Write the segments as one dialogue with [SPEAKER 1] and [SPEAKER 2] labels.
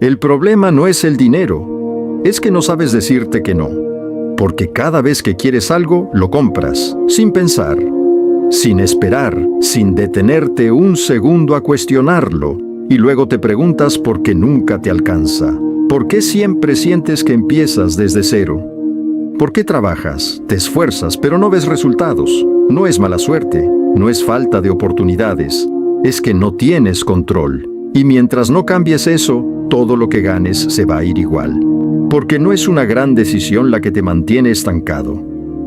[SPEAKER 1] El problema no es el dinero, es que no sabes decirte que no. Porque cada vez que quieres algo, lo compras, sin pensar, sin esperar, sin detenerte un segundo a cuestionarlo, y luego te preguntas por qué nunca te alcanza. ¿Por qué siempre sientes que empiezas desde cero? ¿Por qué trabajas, te esfuerzas, pero no ves resultados? No es mala suerte, no es falta de oportunidades, es que no tienes control. Y mientras no cambies eso, todo lo que ganes se va a ir igual. Porque no es una gran decisión la que te mantiene estancado.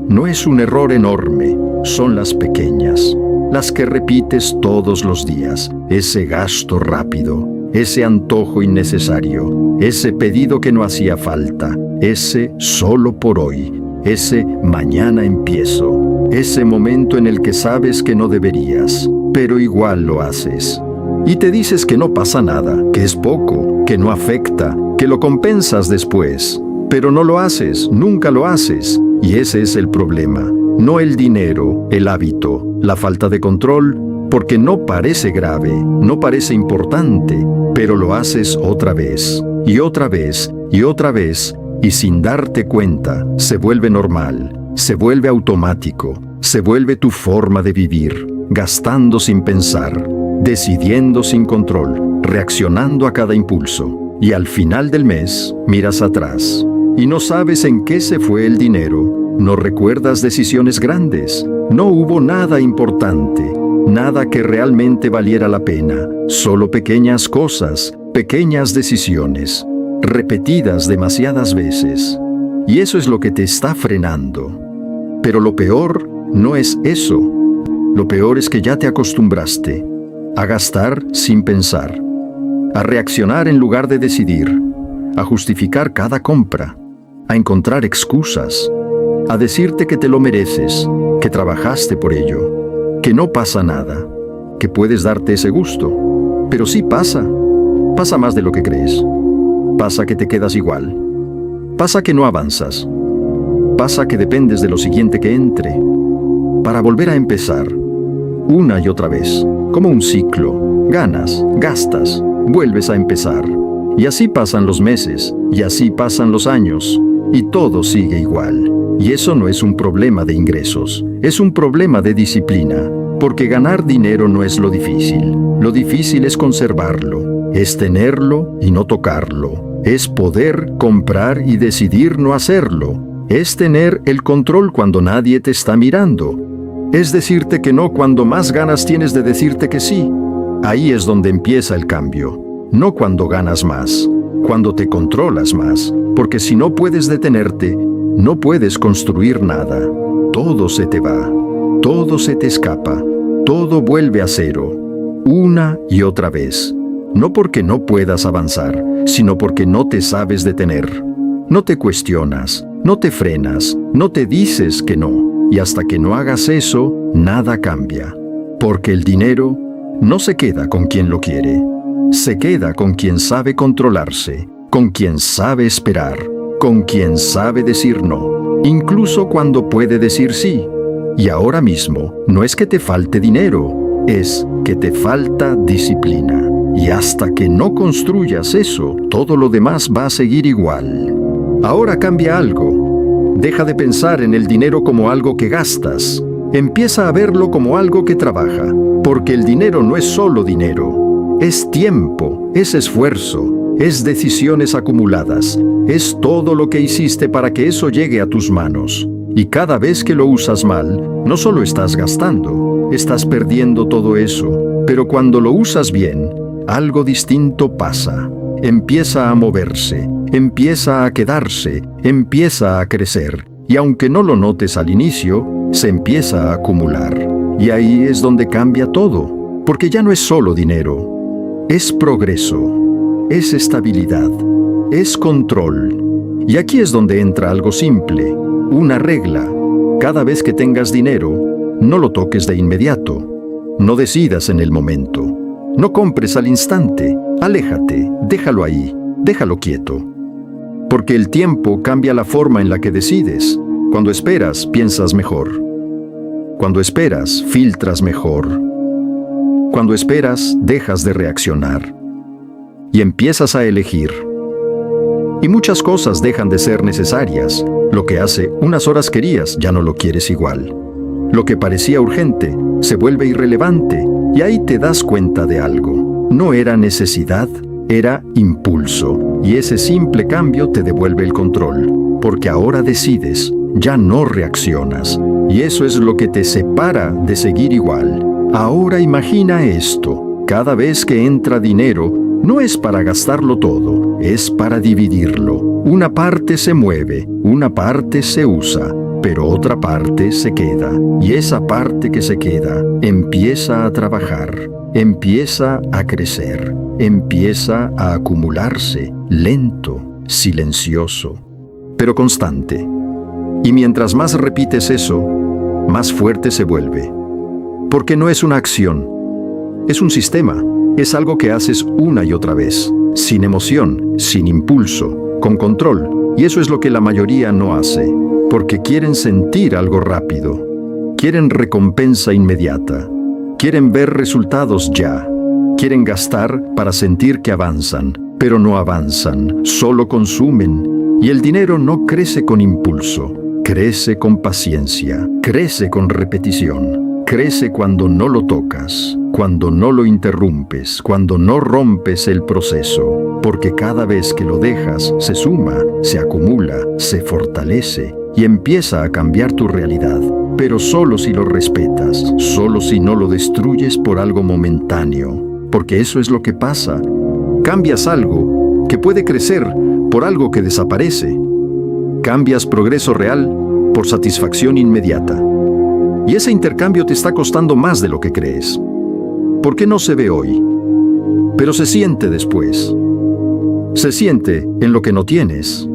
[SPEAKER 1] No es un error enorme, son las pequeñas, las que repites todos los días. Ese gasto rápido, ese antojo innecesario, ese pedido que no hacía falta, ese solo por hoy, ese mañana empiezo, ese momento en el que sabes que no deberías, pero igual lo haces. Y te dices que no pasa nada, que es poco, que no afecta, que lo compensas después. Pero no lo haces, nunca lo haces. Y ese es el problema. No el dinero, el hábito, la falta de control, porque no parece grave, no parece importante, pero lo haces otra vez, y otra vez, y otra vez, y sin darte cuenta, se vuelve normal, se vuelve automático, se vuelve tu forma de vivir, gastando sin pensar, decidiendo sin control, reaccionando a cada impulso. Y al final del mes, miras atrás y no sabes en qué se fue el dinero, no recuerdas decisiones grandes, no hubo nada importante, nada que realmente valiera la pena, solo pequeñas cosas, pequeñas decisiones, repetidas demasiadas veces. Y eso es lo que te está frenando. Pero lo peor no es eso. Lo peor es que ya te acostumbraste a gastar sin pensar, a reaccionar en lugar de decidir, a justificar cada compra, a encontrar excusas, a decirte que te lo mereces, que trabajaste por ello, que no pasa nada, que puedes darte ese gusto. Pero sí pasa, pasa más de lo que crees. Pasa que te quedas igual, pasa que no avanzas, pasa que dependes de lo siguiente que entre, para volver a empezar, una y otra vez, como un ciclo. Ganas, gastas, vuelves a empezar. Y así pasan los meses, y así pasan los años, y todo sigue igual. Y eso no es un problema de ingresos, es un problema de disciplina, porque ganar dinero no es lo difícil es conservarlo, es tenerlo y no tocarlo, es poder comprar y decidir no hacerlo, es tener el control cuando nadie te está mirando, es decirte que no cuando más ganas tienes de decirte que sí. Ahí es donde empieza el cambio, no cuando ganas más, cuando te controlas más, porque si no puedes detenerte, no puedes construir nada. Todo se te va, todo se te escapa, todo vuelve a cero, una y otra vez. No porque no puedas avanzar, sino porque no te sabes detener. No te cuestionas, no te frenas, no te dices que no. Y hasta que no hagas eso, nada cambia. Porque el dinero no se queda con quien lo quiere. Se queda con quien sabe controlarse, con quien sabe esperar, con quien sabe decir no, incluso cuando puede decir sí. Y ahora mismo, no es que te falte dinero, es que te falta disciplina. Y hasta que no construyas eso, todo lo demás va a seguir igual. Ahora cambia algo. Deja de pensar en el dinero como algo que gastas. Empieza a verlo como algo que trabaja, porque el dinero no es solo dinero. Es tiempo, es esfuerzo, es decisiones acumuladas, es todo lo que hiciste para que eso llegue a tus manos. Y cada vez que lo usas mal, no solo estás gastando, estás perdiendo todo eso, pero cuando lo usas bien, algo distinto pasa. Empieza a moverse, empieza a quedarse, empieza a crecer, y aunque no lo notes al inicio, se empieza a acumular. Y ahí es donde cambia todo, porque ya no es solo dinero, es progreso, es estabilidad, es control. Y aquí es donde entra algo simple, una regla. Cada vez que tengas dinero, no lo toques de inmediato, no decidas en el momento, no compres al instante, aléjate, déjalo ahí, déjalo quieto. Porque el tiempo cambia la forma en la que decides. Cuando esperas, piensas mejor. Cuando esperas, filtras mejor. Cuando esperas, dejas de reaccionar. y empiezas a elegir. Y muchas cosas dejan de ser necesarias. Lo que hace unas horas querías, ya no lo quieres igual. Lo que parecía urgente se vuelve irrelevante y ahí te das cuenta de algo. No era necesidad, era impulso. Y ese simple cambio te devuelve el control, porque ahora decides, ya no reaccionas. Y eso es lo que te separa de seguir igual. Ahora imagina esto. Cada vez que entra dinero, no es para gastarlo todo, es para dividirlo. Una parte se mueve, una parte se usa, pero otra parte se queda. Y esa parte que se queda empieza a trabajar, empieza a crecer, empieza a acumularse, lento, silencioso, pero constante. Y mientras más repites eso, más fuerte se vuelve. Porque no es una acción, es un sistema. Es algo que haces una y otra vez, sin emoción, sin impulso, con control. Y eso es lo que la mayoría no hace, porque quieren sentir algo rápido, quieren recompensa inmediata, quieren ver resultados ya, quieren gastar para sentir que avanzan, pero no avanzan, solo consumen. Y el dinero no crece con impulso, crece con paciencia, crece con repetición, crece cuando no lo tocas, cuando no lo interrumpes, cuando no rompes el proceso, porque cada vez que lo dejas, se suma, se acumula, se fortalece y empieza a cambiar tu realidad, pero solo si lo respetas, solo si no lo destruyes por algo momentáneo, porque eso es lo que pasa. Cambias algo que puede crecer por algo que desaparece. Cambias progreso real por satisfacción inmediata. Y ese intercambio te está costando más de lo que crees. ¿Por qué no se ve hoy? Pero se siente después. Se siente en lo que no tienes.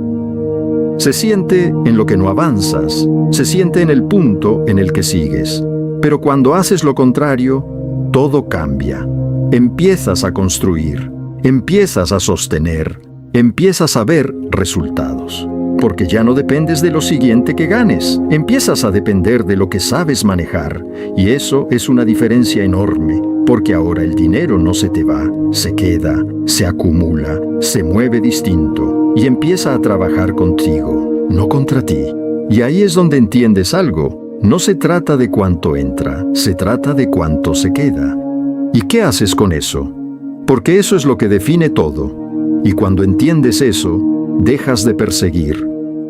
[SPEAKER 1] Se siente en lo que no avanzas. Se siente en el punto en el que sigues. Pero cuando haces lo contrario, todo cambia. Empiezas a construir, empiezas a sostener, empiezas a ver resultados. Porque ya no dependes de lo siguiente que ganes. Empiezas a depender de lo que sabes manejar. Y eso es una diferencia enorme. Porque ahora el dinero no se te va, se queda, se acumula, se mueve distinto y empieza a trabajar contigo, no contra ti. Y ahí es donde entiendes algo. No se trata de cuánto entra, se trata de cuánto se queda. ¿Y qué haces con eso? Porque eso es lo que define todo. Y cuando entiendes eso, dejas de perseguir,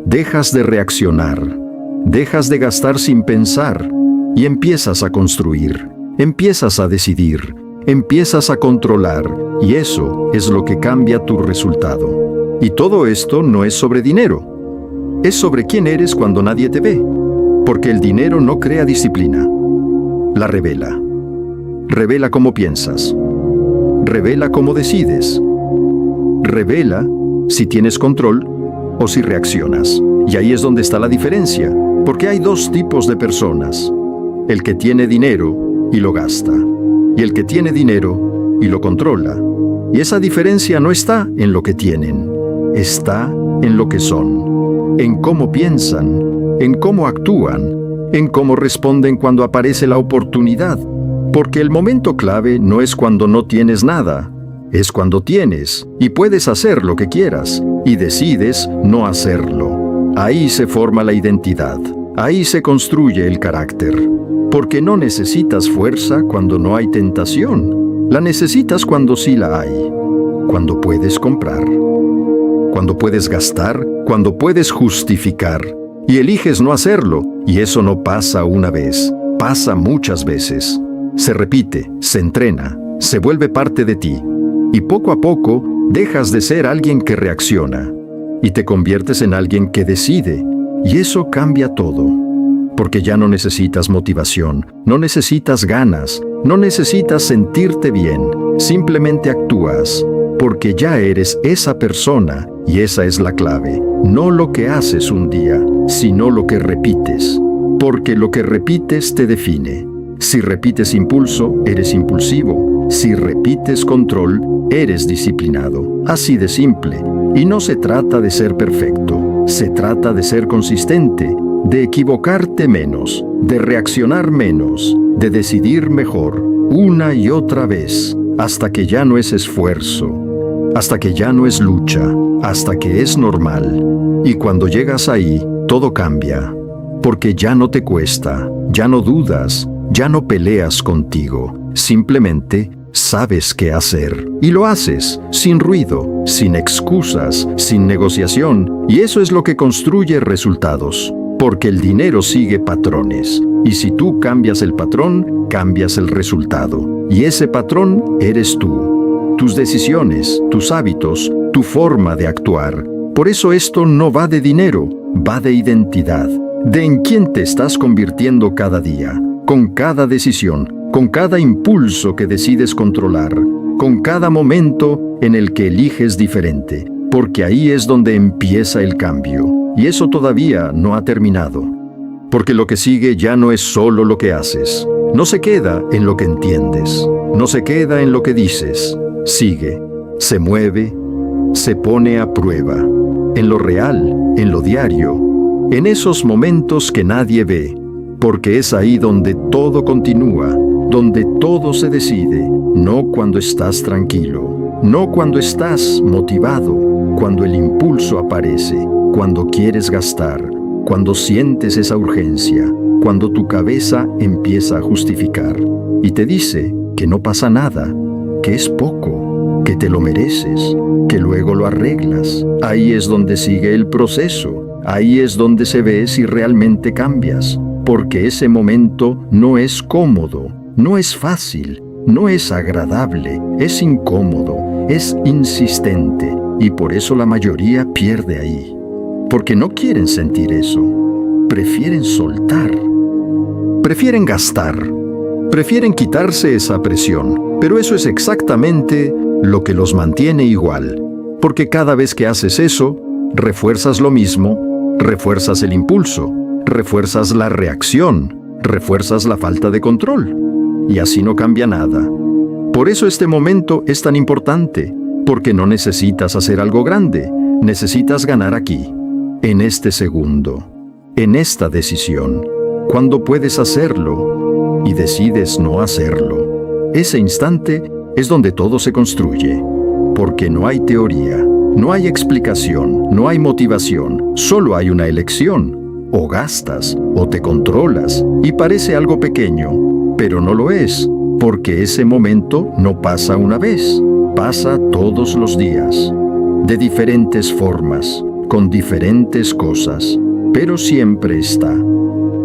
[SPEAKER 1] dejas de reaccionar, dejas de gastar sin pensar y empiezas a construir. Empiezas a decidir, empiezas a controlar, y eso es lo que cambia tu resultado. Y todo esto no es sobre dinero, es sobre quién eres cuando nadie te ve, porque el dinero no crea disciplina, la revela. Revela cómo piensas, revela cómo decides, revela si tienes control o si reaccionas. Y ahí es donde está la diferencia, porque hay dos tipos de personas: el que tiene dinero y lo gasta, y el que tiene dinero y lo controla. Y esa diferencia no está en lo que tienen, está en lo que son, en cómo piensan, en cómo actúan, en cómo responden cuando aparece la oportunidad. Porque el momento clave no es cuando no tienes nada, es cuando tienes y puedes hacer lo que quieras y decides no hacerlo. Ahí se forma la identidad, ahí se construye el carácter. Porque no necesitas fuerza cuando no hay tentación. La necesitas cuando sí la hay. Cuando puedes comprar. Cuando puedes gastar. Cuando puedes justificar. Y eliges no hacerlo. Y eso no pasa una vez. Pasa muchas veces. Se repite, se entrena, se vuelve parte de ti. Y poco a poco dejas de ser alguien que reacciona. Y te conviertes en alguien que decide. Y eso cambia todo. Porque ya no necesitas motivación, no necesitas ganas, no necesitas sentirte bien, simplemente actúas, porque ya eres esa persona y esa es la clave. No lo que haces un día, sino lo que repites, porque lo que repites te define. Si repites impulso, eres impulsivo. Si repites control, eres disciplinado. Así de simple. Y no se trata de ser perfecto, se trata de ser consistente, de equivocarte menos, de reaccionar menos, de decidir mejor, una y otra vez, hasta que ya no es esfuerzo, hasta que ya no es lucha, hasta que es normal. Y cuando llegas ahí, todo cambia, porque ya no te cuesta, ya no dudas, ya no peleas contigo, simplemente sabes qué hacer. Y lo haces, sin ruido, sin excusas, sin negociación, y eso es lo que construye resultados, porque el dinero sigue patrones, y si tú cambias el patrón, cambias el resultado, y ese patrón eres tú, tus decisiones, tus hábitos, tu forma de actuar. Por eso esto no va de dinero, va de identidad, de en quién te estás convirtiendo cada día, con cada decisión, con cada impulso que decides controlar, con cada momento en el que eliges diferente, porque ahí es donde empieza el cambio, y eso todavía no ha terminado. Porque lo que sigue ya no es solo lo que haces, no se queda en lo que entiendes, no se queda en lo que dices, sigue, se mueve, se pone a prueba, en lo real, en lo diario, en esos momentos que nadie ve, porque es ahí donde todo continúa, donde todo se decide, no cuando estás tranquilo, no cuando estás motivado, cuando el impulso aparece, cuando quieres gastar, cuando sientes esa urgencia, cuando tu cabeza empieza a justificar y te dice que no pasa nada, que es poco, que te lo mereces, que luego lo arreglas. Ahí es donde sigue el proceso, ahí es donde se ve si realmente cambias, porque ese momento no es cómodo, no es fácil, no es agradable, es incómodo, es insistente, y por eso la mayoría pierde ahí. Porque no quieren sentir eso, prefieren soltar, prefieren gastar, prefieren quitarse esa presión, pero eso es exactamente lo que los mantiene igual, porque cada vez que haces eso, refuerzas lo mismo, refuerzas el impulso, refuerzas la reacción, refuerzas la falta de control, y así no cambia nada. Por eso este momento es tan importante, porque no necesitas hacer algo grande, necesitas ganar aquí, en este segundo, en esta decisión, cuando puedes hacerlo y decides no hacerlo. Ese instante es donde todo se construye, porque no hay teoría, no hay explicación, no hay motivación, solo hay una elección. O gastas, o te controlas, y parece algo pequeño, pero no lo es, porque ese momento no pasa una vez, pasa todos los días, de diferentes formas, con diferentes cosas, pero siempre está.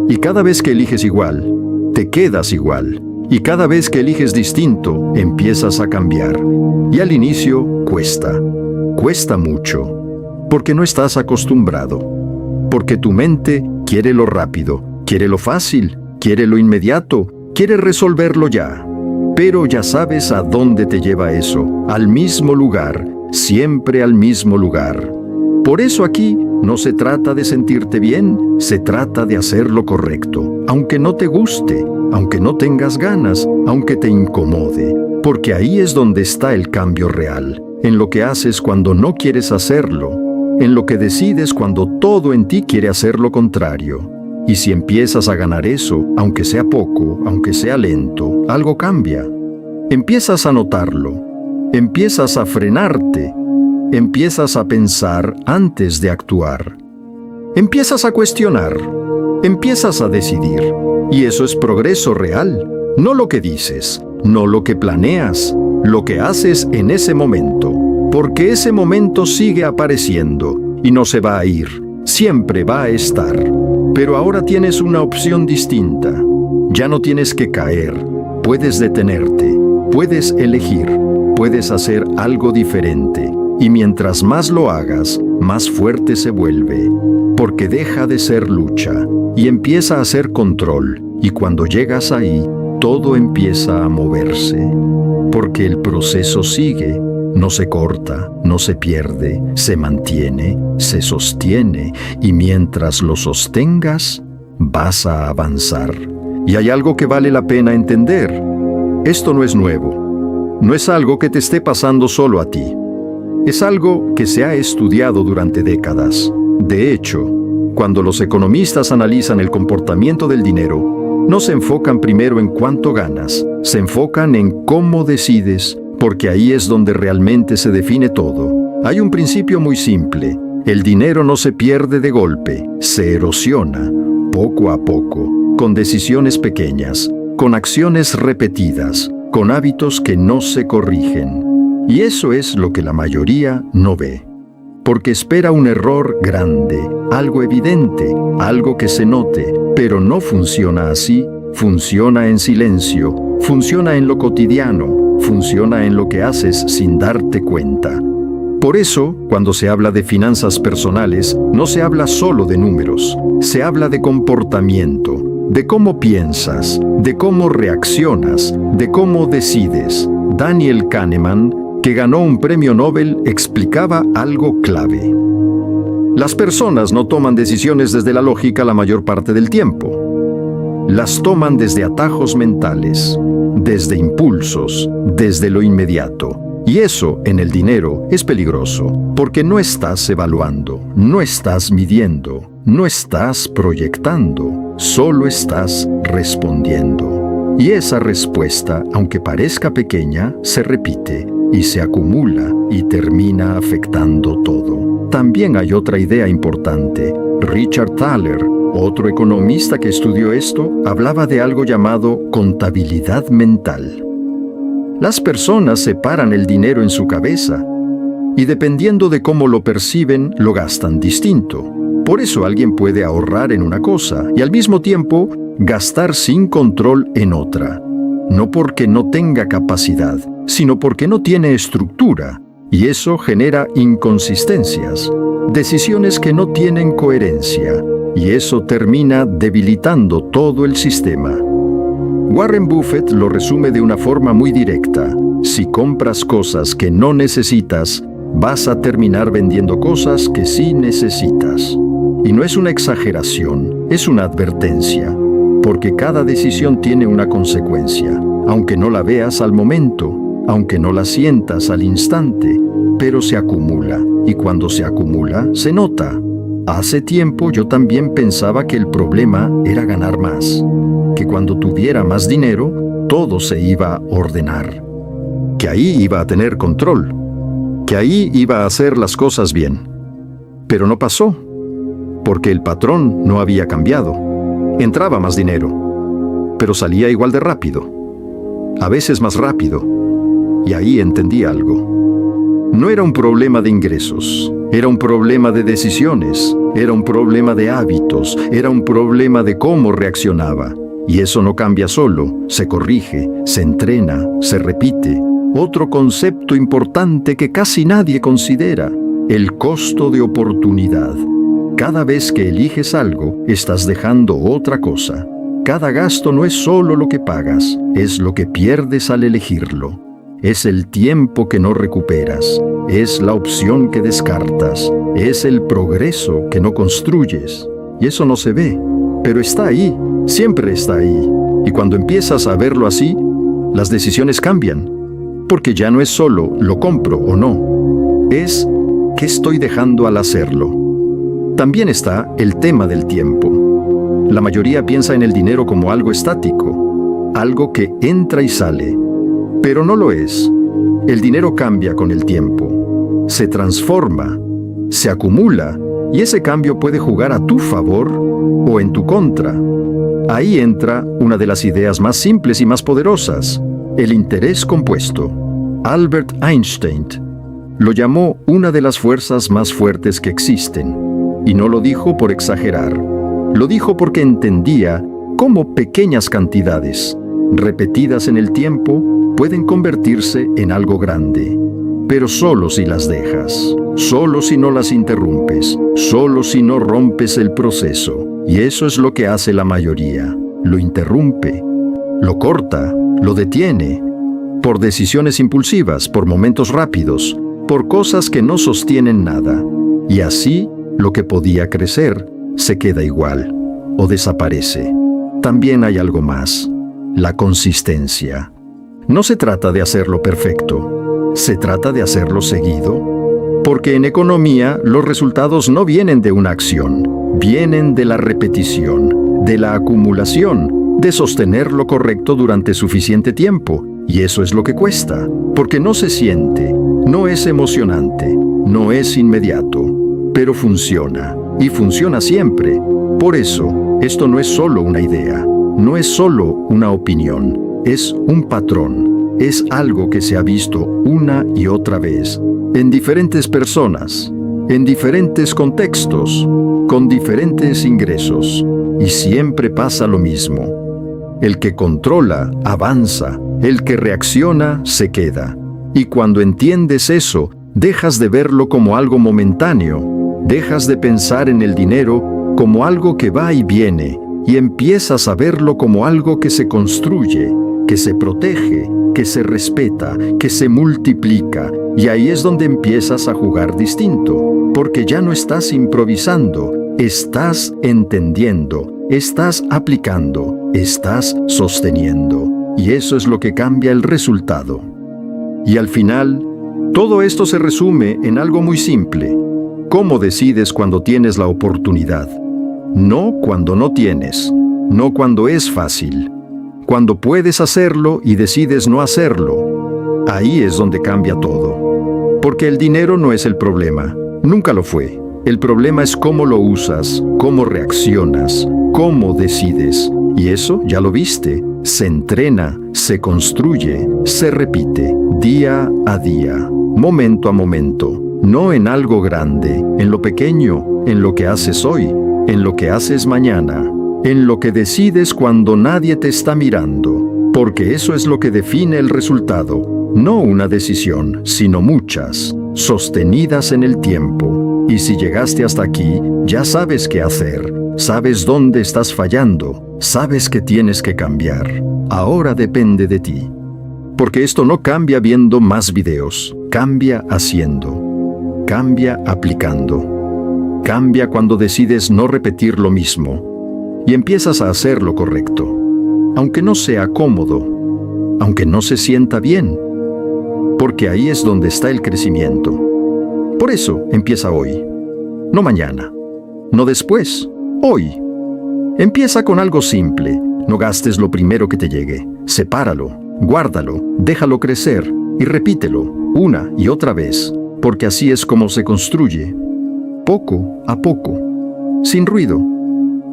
[SPEAKER 1] Y cada vez que eliges igual, te quedas igual, y cada vez que eliges distinto, empiezas a cambiar. Y al inicio cuesta mucho, porque no estás acostumbrado, porque tu mente quiere lo rápido, quiere lo fácil, quiere lo inmediato, quiere resolverlo ya. Pero ya sabes a dónde te lleva eso, al mismo lugar, siempre al mismo lugar. Por eso aquí no se trata de sentirte bien, se trata de hacer lo correcto, aunque no te guste, aunque no tengas ganas, aunque te incomode, porque ahí es donde está el cambio real, en lo que haces cuando no quieres hacerlo, en lo que decides cuando todo en ti quiere hacer lo contrario. Y si empiezas a ganar eso, aunque sea poco, aunque sea lento, algo cambia. Empiezas a notarlo, empiezas a frenarte, empiezas a pensar antes de actuar. Empiezas a cuestionar, empiezas a decidir. Y eso es progreso real, no lo que dices, no lo que planeas, lo que haces en ese momento. Porque ese momento sigue apareciendo y no se va a ir, siempre va a estar. Pero ahora tienes una opción distinta. Ya no tienes que caer, puedes detenerte, puedes elegir, puedes hacer algo diferente. Y mientras más lo hagas, más fuerte se vuelve, porque deja de ser lucha y empieza a ser control. Y cuando llegas ahí, todo empieza a moverse, porque el proceso sigue, no se corta, no se pierde, se mantiene, se sostiene, y mientras lo sostengas, vas a avanzar. Y hay algo que vale la pena entender. Esto no es nuevo, no es algo que te esté pasando solo a ti. Es algo que se ha estudiado durante décadas. De hecho, cuando los economistas analizan el comportamiento del dinero, no se enfocan primero en cuánto ganas, se enfocan en cómo decides porque ahí es donde realmente se define todo. Hay un principio muy simple. El dinero no se pierde de golpe, se erosiona, poco a poco, con decisiones pequeñas, con acciones repetidas, con hábitos que no se corrigen. Y eso es lo que la mayoría no ve. Porque espera un error grande, algo evidente, algo que se note, pero no funciona así, funciona en silencio, funciona en lo cotidiano, funciona en lo que haces sin darte cuenta. Por eso, cuando se habla de finanzas personales, no se habla solo de números, se habla de comportamiento, de cómo piensas, de cómo reaccionas, de cómo decides. Daniel Kahneman, que ganó un premio Nobel, explicaba algo clave. Las personas no toman decisiones desde la lógica la mayor parte del tiempo. Las toman desde atajos mentales, desde impulsos, desde lo inmediato. Y eso, en el dinero, es peligroso, porque no estás evaluando, no estás midiendo, no estás proyectando, solo estás respondiendo. Y esa respuesta, aunque parezca pequeña, se repite y se acumula y termina afectando todo. También hay otra idea importante. Richard Thaler, otro economista que estudió esto, hablaba de algo llamado contabilidad mental. Las personas separan el dinero en su cabeza y dependiendo de cómo lo perciben, lo gastan distinto. Por eso alguien puede ahorrar en una cosa y al mismo tiempo gastar sin control en otra. No porque no tenga capacidad, sino porque no tiene estructura, y eso genera inconsistencias, decisiones que no tienen coherencia, y eso termina debilitando todo el sistema. Warren Buffett lo resume de una forma muy directa. Si compras cosas que no necesitas, vas a terminar vendiendo cosas que sí necesitas. Y no es una exageración, es una advertencia, porque cada decisión tiene una consecuencia, aunque no la veas al momento, aunque no la sientas al instante, pero se acumula, y cuando se acumula, se nota. Hace tiempo yo también pensaba que el problema era ganar más, que cuando tuviera más dinero, todo se iba a ordenar, que ahí iba a tener control, que ahí iba a hacer las cosas bien. Pero no pasó, porque el patrón no había cambiado. Entraba más dinero, pero salía igual de rápido, a veces más rápido, y ahí entendí algo. No era un problema de ingresos, era un problema de decisiones, era un problema de hábitos, era un problema de cómo reaccionaba. Y eso no cambia solo, se corrige, se entrena, se repite. Otro concepto importante que casi nadie considera, el costo de oportunidad. Cada vez que eliges algo, estás dejando otra cosa. Cada gasto no es solo lo que pagas, es lo que pierdes al elegirlo. Es el tiempo que no recuperas, es la opción que descartas, es el progreso que no construyes. Y eso no se ve, pero está ahí, siempre está ahí. Y cuando empiezas a verlo así, las decisiones cambian, porque ya no es solo lo compro o no, es ¿qué estoy dejando al hacerlo? También está el tema del tiempo. La mayoría piensa en el dinero como algo estático, algo que entra y sale. Pero no lo es. El dinero cambia con el tiempo, se transforma, se acumula, y ese cambio puede jugar a tu favor o en tu contra. Ahí entra una de las ideas más simples y más poderosas, el interés compuesto. Albert Einstein lo llamó una de las fuerzas más fuertes que existen, y no lo dijo por exagerar, lo dijo porque entendía cómo pequeñas cantidades, repetidas en el tiempo, pueden convertirse en algo grande, pero solo si las dejas, solo si no las interrumpes, solo si no rompes el proceso. Y eso es lo que hace la mayoría, lo interrumpe, lo corta, lo detiene, por decisiones impulsivas, por momentos rápidos, por cosas que no sostienen nada. Y así, lo que podía crecer, se queda igual, o desaparece. También hay algo más, la consistencia. No se trata de hacerlo perfecto, se trata de hacerlo seguido, porque en economía los resultados no vienen de una acción, vienen de la repetición, de la acumulación, de sostener lo correcto durante suficiente tiempo, Y eso es lo que cuesta, porque no se siente, no es emocionante, no es inmediato, pero funciona, y funciona siempre. Por eso, esto no es solo una idea, no es solo una opinión, es un patrón, es algo que se ha visto una y otra vez, en diferentes personas, en diferentes contextos, con diferentes ingresos, y siempre pasa lo mismo. El que controla, avanza, el que reacciona, se queda. Y cuando entiendes eso, dejas de verlo como algo momentáneo, dejas de pensar en el dinero como algo que va y viene, y empiezas a verlo como algo que se construye, que se protege, que se respeta, que se multiplica, y ahí es donde empiezas a jugar distinto, porque ya no estás improvisando, estás entendiendo, estás aplicando, estás sosteniendo, y eso es lo que cambia el resultado. Y al final, todo esto se resume en algo muy simple. ¿Cómo decides cuando tienes la oportunidad? No cuando no tienes, no cuando es fácil. Cuando puedes hacerlo y decides no hacerlo, ahí es donde cambia todo. Porque el dinero no es el problema, nunca lo fue. El problema es cómo lo usas, cómo reaccionas, cómo decides. Y eso ya lo viste, se entrena, se construye, se repite, día a día, momento a momento, no en algo grande, en lo pequeño, en lo que haces hoy, en lo que haces mañana, en lo que decides cuando nadie te está mirando, porque eso es lo que define el resultado, no una decisión, sino muchas, sostenidas en el tiempo. Y si llegaste hasta aquí, ya sabes qué hacer, sabes dónde estás fallando, sabes que tienes que cambiar. Ahora depende de ti. Porque esto no cambia viendo más videos, cambia haciendo, cambia aplicando, cambia cuando decides no repetir lo mismo y empiezas a hacer lo correcto, aunque no sea cómodo, aunque no se sienta bien, porque ahí es donde está el crecimiento. Por eso empieza hoy, no mañana, no después, hoy. Empieza con algo simple, no gastes lo primero que te llegue, sepáralo, guárdalo, déjalo crecer y repítelo una y otra vez, porque así es como se construye, poco a poco, sin ruido,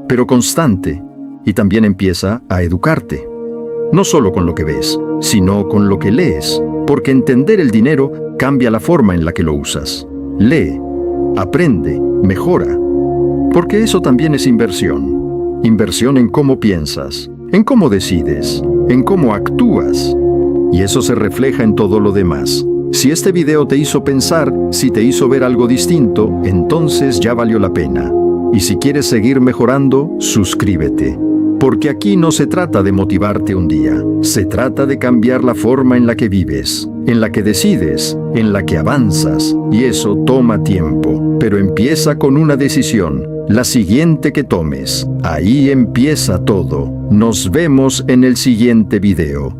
[SPEAKER 1] pero constante, y también empieza a educarte, no solo con lo que ves, sino con lo que lees, porque entender el dinero cambia la forma en la que lo usas. Lee, aprende, mejora, porque eso también es inversión. Inversión en cómo piensas, en cómo decides, en cómo actúas. Y eso se refleja en todo lo demás. Si este video te hizo pensar, si te hizo ver algo distinto, entonces ya valió la pena. Y si quieres seguir mejorando, suscríbete. Porque aquí no se trata de motivarte un día, se trata de cambiar la forma en la que vives, en la que decides, en la que avanzas. Y eso toma tiempo, pero empieza con una decisión. La siguiente que tomes, ahí empieza todo. Nos vemos en el siguiente video.